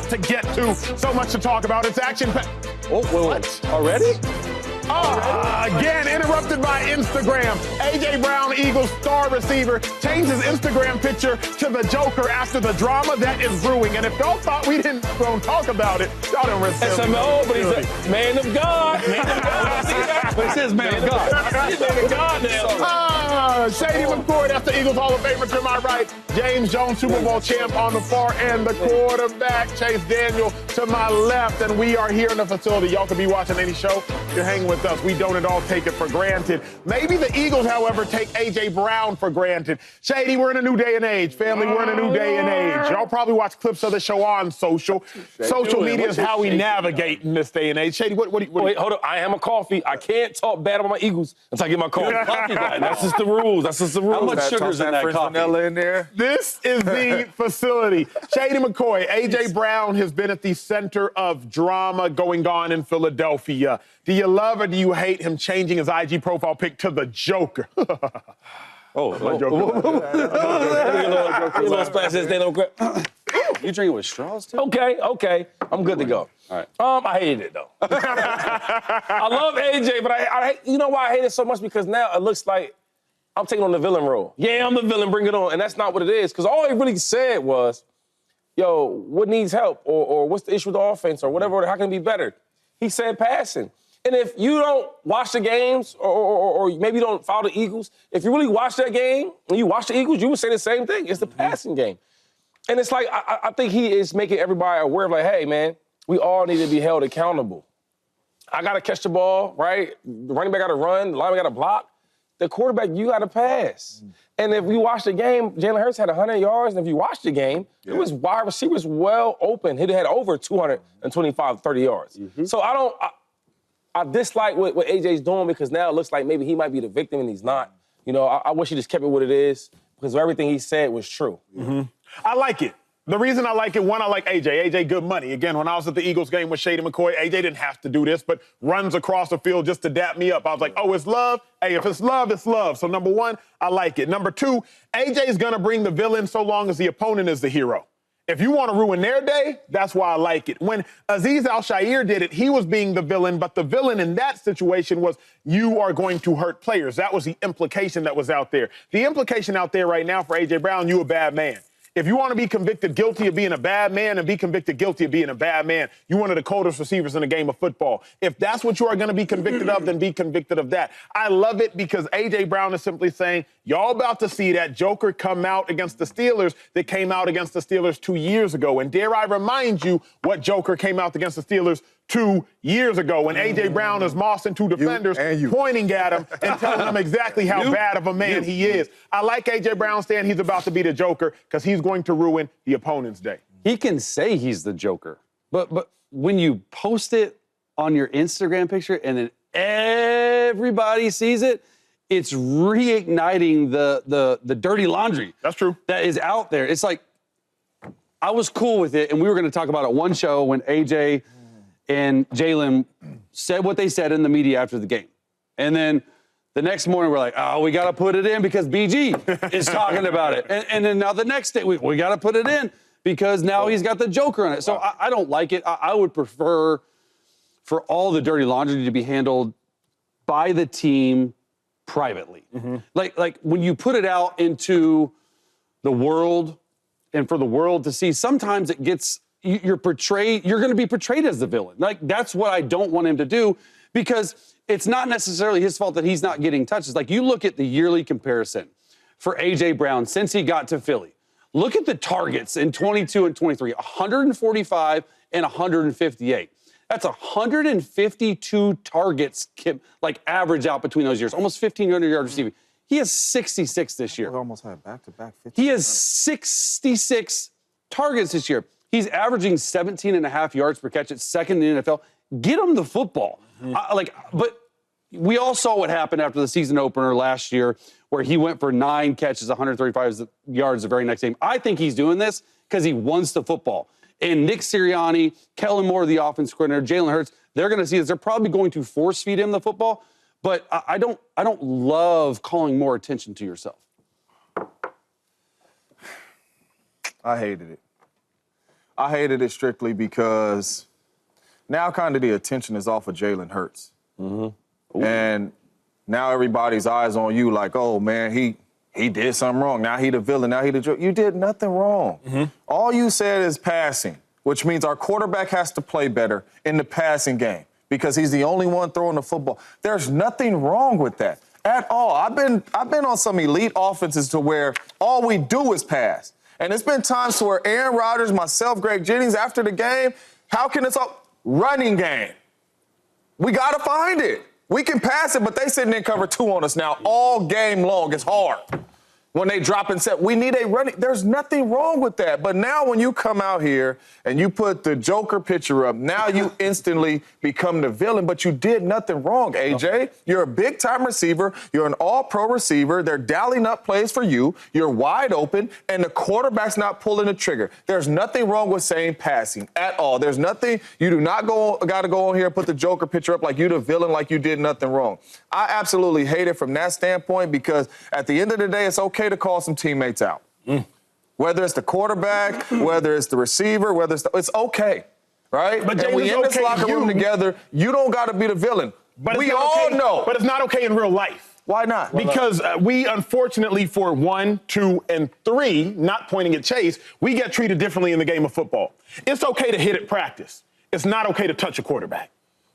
lot to get to, so much to talk about. It's action. Oh, what? Already? Again, interrupted by Instagram. A.J. Brown, Eagles star receiver, changed his Instagram picture to the Joker after the drama that is brewing. And if y'all thought we didn't talk about it, y'all don't respect him. SMO, but he's a man of God. Man of God. But it says man of God. He's man of God now. Shady McCoy, that's the Eagles Hall of Famer to my right. James Jones, Super Bowl champ on the far end. The quarterback, Chase Daniel, to my left. And we are here in the facility. Y'all could be watching any show. You're hanging with us. We don't at all take it for granted. Maybe the Eagles, however, take A.J. Brown for granted. Shady, we're in a new day and age. Family, we're in a new day and age. Y'all probably watch clips of the show on social. Social media is how we navigate in this day and age. Shady, what Wait, hold up. I am a coffee. I can't talk bad about my Eagles until I get my coffee. That's just the rules. That's just the rules. How much sugar's in that coffee? Vanilla in there. This is the facility. Shady McCoy, A.J. Brown has been at the center of drama going on in Philadelphia. Do you love or do you hate him changing his IG profile pic to the Joker? You drinking with straws too? Okay. I'm good to go. All right. I hated it though. I love AJ, but I you know why I hate it so much? Because now it looks like I'm taking on the villain role. Yeah, I'm the villain, bring it on. And that's not what it is. Because all he really said was, yo, what needs help? Or what's the issue with the offense? Or whatever, how can it be better? He said passing. And if you don't watch the games or maybe you don't follow the Eagles, if you really watch that game, when you watch the Eagles, you would say the same thing. It's the passing game. And it's like, I think he is making everybody aware of like, hey, man, we all need to be held accountable. I got to catch the ball, right? The running back got to run, the lineman got to block. The quarterback, you got to pass. And if you watch the game, Jalen Hurts had 100 yards. And if you watch the game, it was wide receivers well open. He had over 225, 30 yards. So I dislike what AJ's doing because now it looks like maybe he might be the victim and he's not. You know, I wish he just kept it what it is because everything he said was true. I like it. The reason I like it, one, I like AJ. AJ, good money. Again, when I was at the Eagles game with Shady McCoy, AJ didn't have to do this, but runs across the field just to dap me up. I was like, oh, it's love? Hey, if it's love, it's love. So number one, I like it. Number two, AJ is going to bring the villain so long as the opponent is the hero. If you want to ruin their day, that's why I like it. When Azeez Al-Shaair did it, he was being the villain, but the villain in that situation was you are going to hurt players. That was the implication that was out there. The implication out there right now for A.J. Brown, you a bad man. If you want to be convicted guilty of being a bad man and be convicted guilty of being a bad man, you're one of the coldest receivers in the game of football. If that's what you are going to be convicted of, then be convicted of that. I love it because A.J. Brown is simply saying, y'all about to see that Joker come out against the Steelers that came out against the Steelers 2 years ago. And dare I remind you what Joker came out against the Steelers 2 years ago when A.J. Brown is mossing two defenders, pointing at him and telling them exactly how bad of a man he is. I like A.J. Brown saying he's about to be the Joker because he's going to ruin the opponent's day. He can say he's the Joker, but when you post it on your Instagram picture and then everybody sees it, it's reigniting the dirty laundry. That's true. That is out there. It's like, I was cool with it, and we were going to talk about it one show when A.J. and Jalen said what they said in the media after the game. And then the next morning, we're like, oh, we got to put it in because BG is talking about it. And then now the next day, we got to put it in because now he's got the Joker on it. So I don't like it. I would prefer for all the dirty laundry to be handled by the team privately. Like when you put it out into the world and for the world to see, sometimes it gets... you're going to be portrayed as the villain. Like, that's what I don't want him to do because it's not necessarily his fault that he's not getting touches. Like, you look at the yearly comparison for A.J. Brown since he got to Philly. Look at the targets in 22 and 23, 145 and 158. That's 152 targets, like, average out between those years, almost 1,500 yards receiving. He has 66 this year. Almost had back-to-back 50. He has 66 targets this year. He's averaging 17 and a half yards per catch. It's second in the NFL. Get him the football. But we all saw what happened after the season opener last year where he went for 9 catches, 135 yards the very next game. I think he's doing this because he wants the football. And Nick Sirianni, Kellen Moore, the offense coordinator, Jalen Hurts, they're going to see this. They're probably going to force feed him the football. But I don't love calling more attention to yourself. I hated it. I hated it strictly because now kind of the attention is off of Jalen Hurts. And now everybody's eyes on you like, oh, man, he did something wrong. Now he the villain. Now he the joke. You did nothing wrong. All you said is passing, which means our quarterback has to play better in the passing game because he's the only one throwing the football. There's nothing wrong with that at all. I've been on some elite offenses to where all we do is pass. And it's been times to where Aaron Rodgers, myself, Greg Jennings, after the game, how can it's all running game? We got to find it. We can pass it, but they sitting in cover 2 on us now all game long. It's hard. When they drop and set, we need a running. There's nothing wrong with that. But now when you come out here and you put the Joker picture up, now you instantly become the villain, but you did nothing wrong, AJ. You're a big-time receiver. You're an all-pro receiver. They're dialing up plays for you. You're wide open, and the quarterback's not pulling the trigger. There's nothing wrong with saying passing at all. There's nothing. You do not got to go on here and put the Joker picture up like you the villain, like you did nothing wrong. I absolutely hate it from that standpoint because at the end of the day, it's okay to call some teammates out. Whether it's the quarterback, whether it's the receiver, it's okay, right? But and we in this locker room together, you don't got to be the villain. But we all know. But it's not okay in real life. Why not? Because we, unfortunately, for 1, 2, and 3, not pointing at Chase, we get treated differently in the game of football. It's okay to hit at practice. It's not okay to touch a quarterback.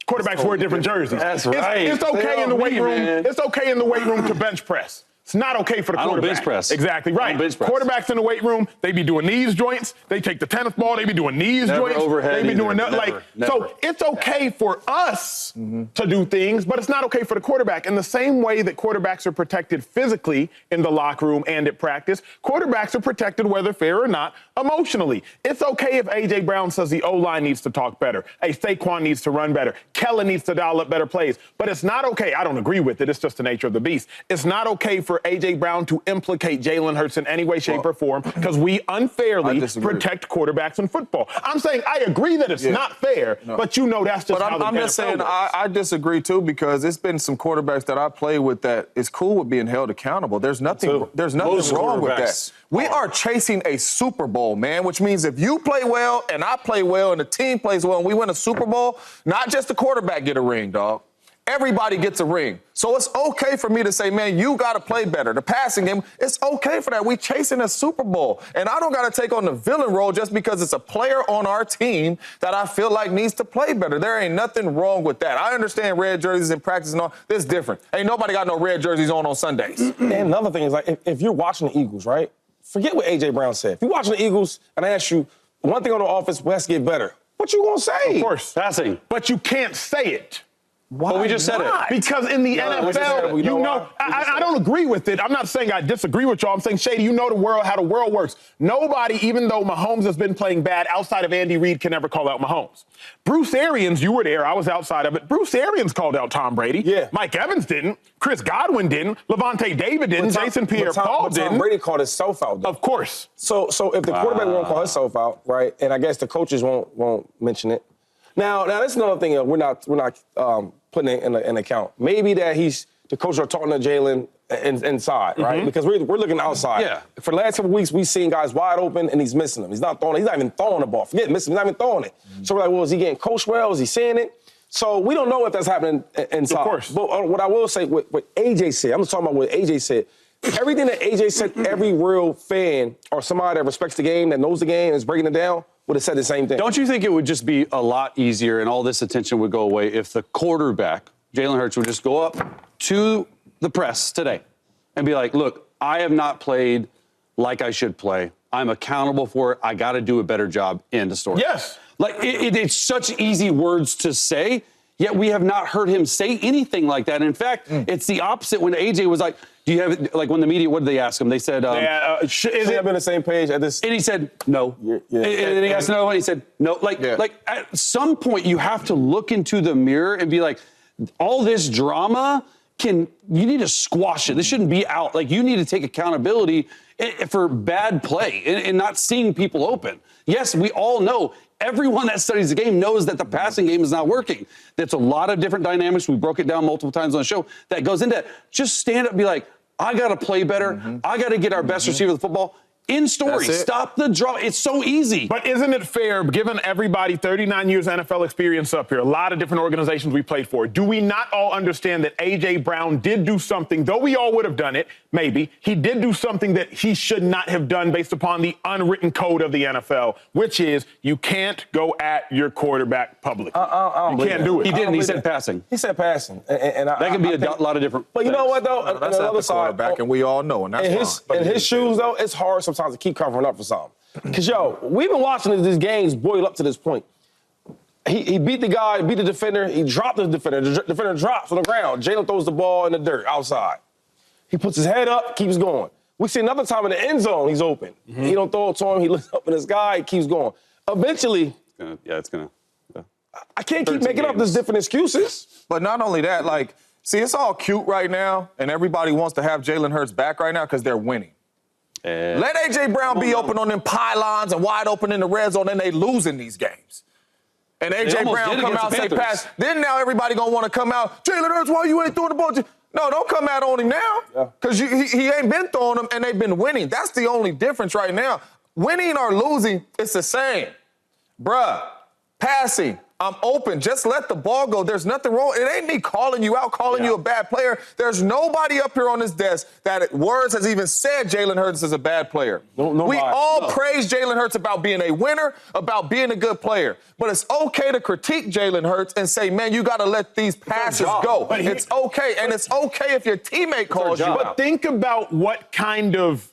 Quarterbacks wear different jerseys. That's right. It's okay in the weight room. Man. It's okay in the weight room to bench press. It's not okay for the quarterback. I don't bench press. Exactly right. I don't bench press. Quarterbacks in the weight room, they be doing these joints. They take the tennis ball, they be doing these Never joints. overhead They be either. doing that. Never. So it's okay for us to do things, but it's not okay for the quarterback. In the same way that quarterbacks are protected physically in the locker room and at practice, quarterbacks are protected, whether fair or not, emotionally. It's okay if A.J. Brown says the O-line needs to talk better. Hey, Saquon needs to run better. Kellen needs to dial up better plays. But it's not okay. I don't agree with it. It's just the nature of the beast. It's not okay for A.J. Brown to implicate Jalen Hurts in any way, shape, or form because we unfairly protect quarterbacks in football. I'm saying I agree that it's not fair, but you know that's just but how the I'm just saying works. I disagree too because it's been some quarterbacks that I play with that is cool with being held accountable. There's nothing wrong with that. We are chasing a Super Bowl, man, which means if you play well and I play well and the team plays well and we win a Super Bowl, not just the quarterback get a ring, dog. Everybody gets a ring. So it's okay for me to say, man, you got to play better. The passing game, it's okay for that. We chasing a Super Bowl. And I don't got to take on the villain role just because it's a player on our team that I feel like needs to play better. There ain't nothing wrong with that. I understand red jerseys in practice and all. This is different. Ain't nobody got no red jerseys on Sundays. And another thing is, like, if you're watching the Eagles, right, forget what A.J. Brown said. If you're watching the Eagles and I ask you, one thing on the offense, we have to get better, what you going to say? Of course. Passing. But you can't say it. Why but we just said it. Because in the NFL, you know, I don't agree with it. I'm not saying I disagree with y'all. I'm saying, Shady, you know how the world works. Nobody, even though Mahomes has been playing bad outside of Andy Reid, can ever call out Mahomes. Bruce Arians, you were there. I was outside of it. Bruce Arians called out Tom Brady. Yeah. Mike Evans didn't. Chris Godwin didn't. Levante David didn't. Jason Pierre-Paul didn't. Tom Brady called himself out, though. Of course. So if the quarterback won't call himself out, right, and I guess the coaches won't mention it. Now that's another thing we're not putting it in account. Maybe that the coaches are talking to Jalen inside, right? Because we're looking outside. Yeah. For the last couple of weeks, we've seen guys wide open and he's missing them. He's not even throwing the ball. Forget missing. He's not even throwing it. So we're like, well, is he getting coached well? Is he seeing it? So we don't know if that's happening inside. Of course. But what I will say, what AJ said, I'm just talking about what AJ said. Everything that AJ said, every real fan or somebody that respects the game, that knows the game, and is breaking it down, would have said the same thing. Don't you think it would just be a lot easier and all this attention would go away if the quarterback, Jalen Hurts, would just go up to the press today and be like, look, I have not played like I should play. I'm accountable for it. I got to do a better job. End of story. Yes. Like, it's such easy words to say, yet we have not heard him say anything like that. In fact, it's the opposite when AJ was like, do you have, like when the media, what did they ask him? They said, is it on the same page at this? And he said, no. And he asked no, and he said, no. Like at some point, you have to look into the mirror and be like, all this drama, you need to squash it. This shouldn't be out. Like, you need to take accountability for bad play and not seeing people open. Yes, we all know. Everyone that studies the game knows that the passing game is not working. That's a lot of different dynamics. We broke it down multiple times on the show that goes into that. Just stand up and be like, I got to play better. I got to get our best receiver of the football. End story. Stop the draw. It's so easy. But isn't it fair, given everybody 39 years NFL experience up here, a lot of different organizations we played for, do we not all understand that A.J. Brown did do something, though we all would have done it, maybe, he did do something that he should not have done based upon the unwritten code of the NFL, which is you can't go at your quarterback publicly. You can't do it. He didn't. He said passing. He said passing. And that can be a lot of different But you know what, though? That's on the other side, quarterback, and we all know, and that's in his shoes, though, it's hard sometimes to keep covering up for something. Because, yo, we've been watching these games boil up to this point. He beat the guy, beat the defender, he dropped the defender. The defender drops on the ground. Jalen throws the ball in the dirt outside. He puts his head up, keeps going. We see another time in the end zone, he's open. He don't throw it to him, he looks up in the sky, he keeps going. Eventually, it's going to. I can't keep making up these different excuses. But not only that, like, see, it's all cute right now, and everybody wants to have Jalen Hurts back right now because they're winning. Let A.J. Brown be open on them pylons and wide open in the red zone, and they losing these games. And A.J. Brown come out and say pass. Then now everybody going to want to come out, Jalen Hurts, why you ain't throwing the ball? No, don't come out on him now because he ain't been throwing them, and they've been winning. That's the only difference right now. Winning or losing, it's the same. Bruh, passing. I'm open. Just let the ball go. There's nothing wrong. It ain't me calling you out, calling you a bad player. There's nobody up here on this desk that words has even said Jalen Hurts is a bad player. We all praise Jalen Hurts about being a winner, about being a good player. But it's okay to critique Jalen Hurts and say, man, you got to let these passes go. It's okay. And it's okay if your teammate calls you out. But think about what kind of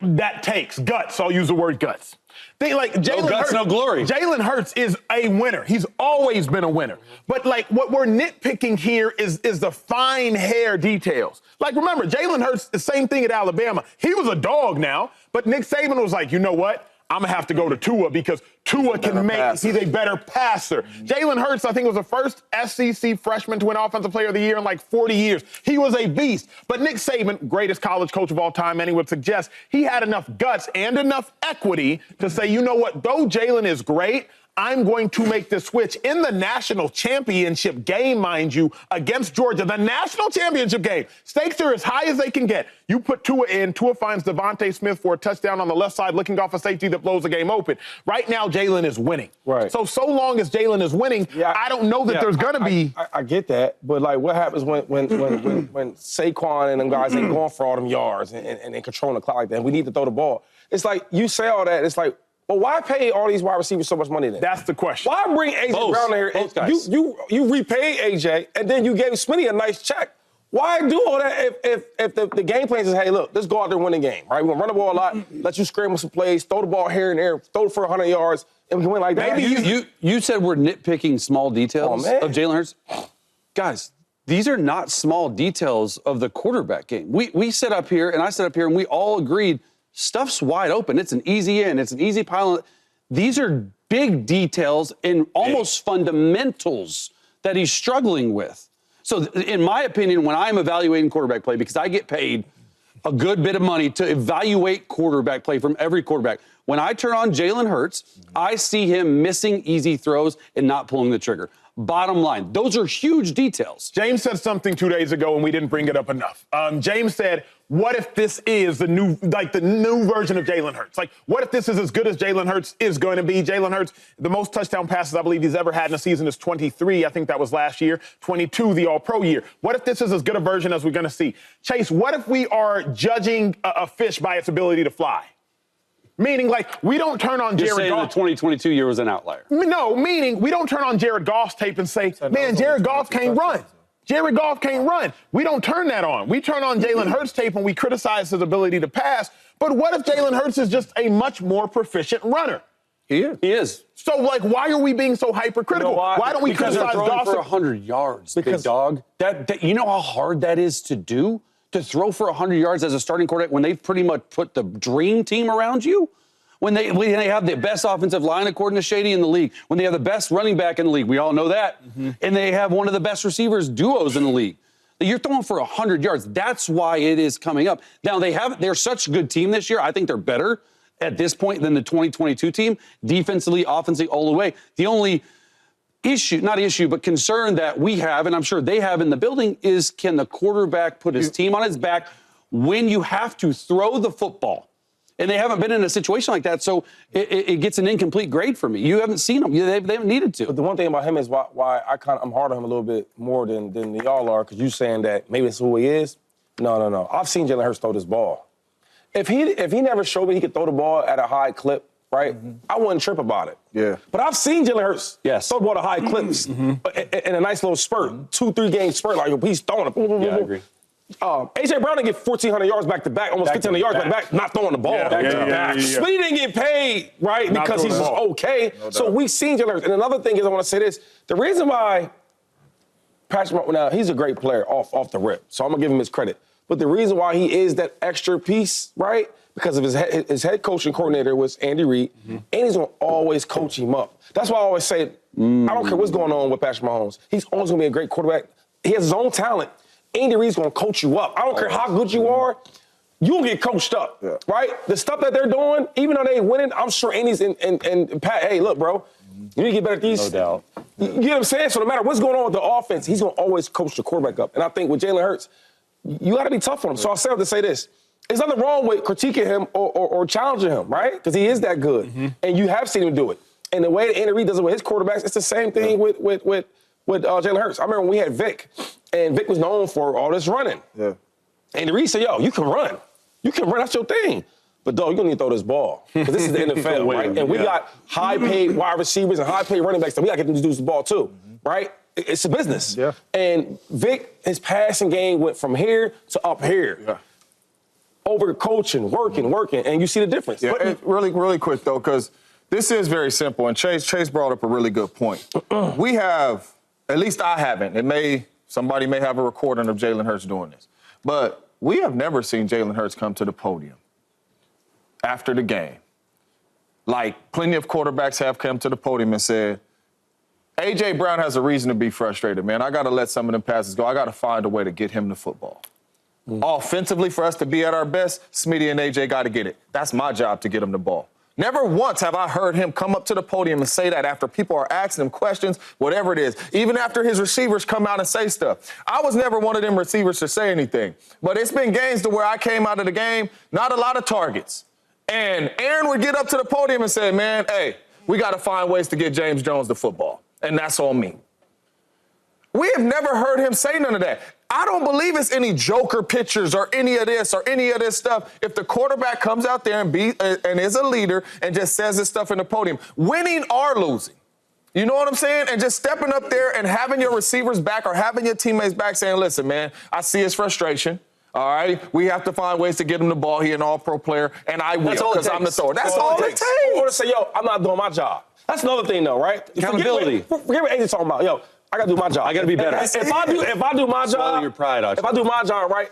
that takes. Guts. I'll use the word guts. Think like Jalen Hurts, no glory. Jalen Hurts is a winner. He's always been a winner. But like what we're nitpicking here is the fine hair details. Like remember, Jalen Hurts, the same thing at Alabama. He was a dog now, but Nick Saban was like, you know what? I'm going to have to go to Tua because Tua can make, he's a better passer. Jalen Hurts, I think, was the first SEC freshman to win Offensive Player of the Year in like 40 years. He was a beast. But Nick Saban, greatest college coach of all time, many would suggest, he had enough guts and enough equity to say, you know what, though Jalen is great, I'm going to make the switch in the national championship game, mind you, against Georgia. The national championship game. Stakes are as high as they can get. You put Tua in. Tua finds Devontae Smith for a touchdown on the left side, looking off a safety that blows the game open. Right now, Jalen is winning. Right. So long as Jalen is winning, I don't know that there's going to be. I get that. But, like, what happens when Saquon and them guys ain't going for all them yards and controlling the clock like that? And we need to throw the ball. It's like you say all that. It's like, well, why pay all these wide receivers so much money then? That's the question. Why bring A.J. Brown in here? You repaid A.J., and then you gave Smitty a nice check. Why do all that if the game plan is, hey, look, let's go out there and win the game, right? We're going to run the ball a lot, let you scramble some plays, throw the ball here and there, throw it for 100 yards, and we can win like that. Maybe you said we're nitpicking small details of Jalen Hurts. Guys, these are not small details of the quarterback game. We sit up here, and I sit up here, and we all agreed stuff's wide open. It's an easy in. It's an easy pile. These are big details and almost fundamentals that he's struggling with. So in my opinion, when I'm evaluating quarterback play, because I get paid a good bit of money to evaluate quarterback play from every quarterback, when I turn on Jalen Hurts, I see him missing easy throws and not pulling the trigger. Bottom line, those are huge details. James said something 2 days ago, and we didn't bring it up enough. James said, what if this is the new version of Jalen Hurts? Like, what if this is as good as Jalen Hurts is going to be? Jalen Hurts, the most touchdown passes I believe he's ever had in a season is 23. I think that was last year. 22, the All-Pro year. What if this is as good a version as we're going to see? Chase, what if we are judging a fish by its ability to fly? Meaning, like, we don't turn on Jared Goff. The 2022 year was an outlier. No, meaning we don't turn on Jared Goff's tape and say, man, Jared Goff can't run. Jared Goff can't run. We don't turn that on. We turn on Jalen Hurts tape and we criticize his ability to pass. But what if Jalen Hurts is just a much more proficient runner? He is. So, like, why are we being so hypercritical? You know why don't we criticize Goff for 100 yards, big dog? That you know how hard that is to do? To throw for 100 yards as a starting quarterback when they've pretty much put the dream team around you? When they have the best offensive line, according to Shady, in the league. When they have the best running back in the league. We all know that. And they have one of the best receivers duos in the league. You're throwing for 100 yards. That's why it is coming up. Now, they're such a good team this year. I think they're better at this point than the 2022 team. Defensively, offensively, all the way. The only but concern that we have, and I'm sure they have in the building, is can the quarterback put his team on his back when you have to throw the football. And they haven't been in a situation like that, so it gets an incomplete grade for me. You haven't seen them. They haven't needed to. But the one thing about him is why I'm hard on him a little bit more than y'all are, because you saying that maybe it's who he is. No. I've seen Jalen Hurts throw this ball. If he never showed me he could throw the ball at a high clip, right, I wouldn't trip about it. Yeah. But I've seen Jalen Hurts throw the ball at high clips in a nice little spurt, 2-3 game spurt, like he's throwing it. Yeah, I agree. A.J. Brown didn't get 1,400 yards back-to-back, almost 1,500 yards back-to-back, not throwing the ball. Yeah. But he didn't get paid, right, Not because he's throwing just the ball. okay. No So doubt. we've seen Jalen Hurts. And another thing is I want to say this. The reason why Patrick, now, he's a great player off the rip, so I'm going to give him his credit. But the reason why he is that extra piece, right, because of his head coaching coordinator was Andy Reid, and he's going to always coach him up. That's why I always say, I don't care what's going on with Patrick Mahomes. He's always going to be a great quarterback. He has his own talent. Andy Reid's going to coach you up. I don't care how good you are, you'll get coached up, right? The stuff that they're doing, even though they ain't winning, I'm sure Andy's and Pat, hey, look, bro, you need to get better at these. No doubt. You get what I'm saying? So no matter what's going on with the offense, he's going to always coach the quarterback up. And I think with Jalen Hurts, you got to be tough on him. So I'll say to say this. There's nothing wrong with critiquing him or challenging him, right? Because he is that good. And you have seen him do it. And the way that Andy Reid does it with his quarterbacks, it's the same thing with Jalen Hurts. I remember when we had Vic, and Vic was known for all this running. Yeah. And Reid said, yo, you can run. You can run, that's your thing. But, dog, you're going to need to throw this ball. Because this is the NFL, right? And we got high-paid wide receivers and high-paid running backs that we got to get them to do this ball, too, right? It's a business. Yeah. And Vic, his passing game went from here to up here. Yeah. Over coaching, working, and you see the difference. Yeah, But and really quick, though, because this is very simple, and Chase brought up a really good point. We have, at least I haven't, somebody may have a recording of Jalen Hurts doing this, but we have never seen Jalen Hurts come to the podium after the game. Like, plenty of quarterbacks have come to the podium and said, A.J. Brown has a reason to be frustrated, man. I got to let some of them passes go. I got to find a way to get him the football. Offensively, for us to be at our best, Smitty and A.J. got to get it. That's my job to get him the ball. Never once have I heard him come up to the podium and say that after people are asking him questions, whatever it is, even after his receivers come out and say stuff. I was never one of them receivers to say anything, but it's been games to where I came out of the game, not a lot of targets. And Aaron would get up to the podium and say, man, hey, we got to find ways to get James Jones the football, and that's on me. We have never heard him say none of that. I don't believe it's any joker pictures or any of this stuff. If the quarterback comes out there and is a leader and just says this stuff in the podium, winning or losing, you know what I'm saying? And just stepping up there and having your receivers back or having your teammates back saying, listen, man, I see his frustration. All right, we have to find ways to get him the ball. He's an all-pro player, and I will because I'm the thrower. That's all it takes. Or to say, yo, I'm not doing my job. That's another thing, though, right? Accountability. Forget what AJ's talking about. Yo, I got to do my job. I got to be better. If I do my Swallow job, your pride, if I do my job right,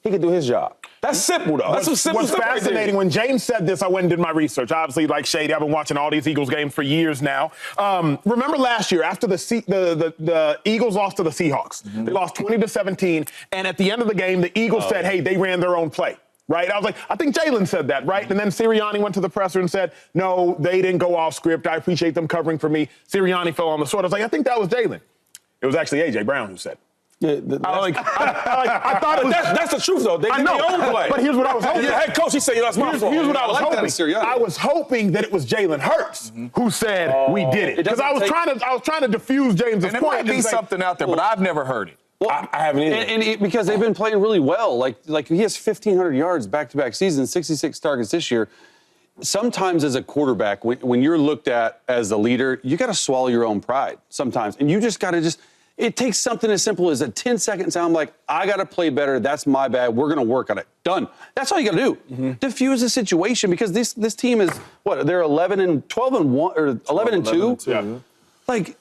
he can do his job. That's simple, though. That's some simple What's stuff right there. fascinating, when James said this, I went and did my research. Obviously, like Shady, I've been watching all these Eagles games for years now. Remember last year, after the Eagles lost to the Seahawks, they lost 20-17, and at the end of the game, the Eagles said, hey, they ran their own play. Right? I was like, I think Jalen said that, right? And then Sirianni went to the presser and said, no, they didn't go off script. I appreciate them covering for me. Sirianni fell on the sword. I was like, I think that was Jalen. It was actually A.J. Brown who said it. Yeah, I thought it was. that's the truth, though. They did I know, their own play. but here's what I was hoping. The head coach, he said, you know, that's my fault. Here's what I was I like that hoping. as Sirianni. I was hoping that it was Jalen Hurts who said we did it. Because I was trying to diffuse James's And it point. might be and say, something out there, but I've never heard it. Well, I haven't either. And because they've been playing really well. Like he has 1,500 yards back-to-back seasons, 66 targets this year. Sometimes as a quarterback, when you're looked at as the leader, you got to swallow your own pride sometimes. And you just got to it takes something as simple as a 10-second sound like, I got to play better. That's my bad. We're going to work on it. Done. That's all you got to do. Diffuse the situation because this team is, what, they're 12 and 1 or 11-2? Yeah. Like,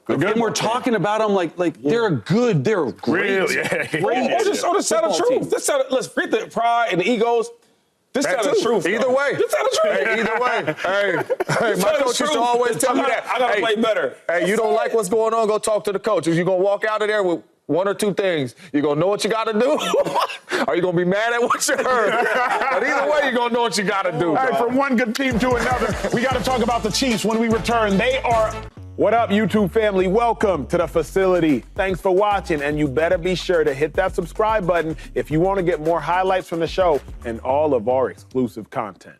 and we're talking about them like they're great. Really? Or just tell the truth. Let's forget the pride and the egos. Just tell the truth. Either way. Just tell the truth. Hey, either way. Hey, my coach used to always tell me that. I got to play better. Hey, you don't like what's going on, go talk to the coach. If you're going to walk out of there with one or two things, you're going to know what you got to do, or you're going to be mad at what you heard. But either way, you're going to know what you got to do. All right, from one good team to another, we got to talk about the Chiefs when we return. They are What up, YouTube family? Welcome to the facility. Thanks for watching, and you better be sure to hit that subscribe button if you want to get more highlights from the show and all of our exclusive content.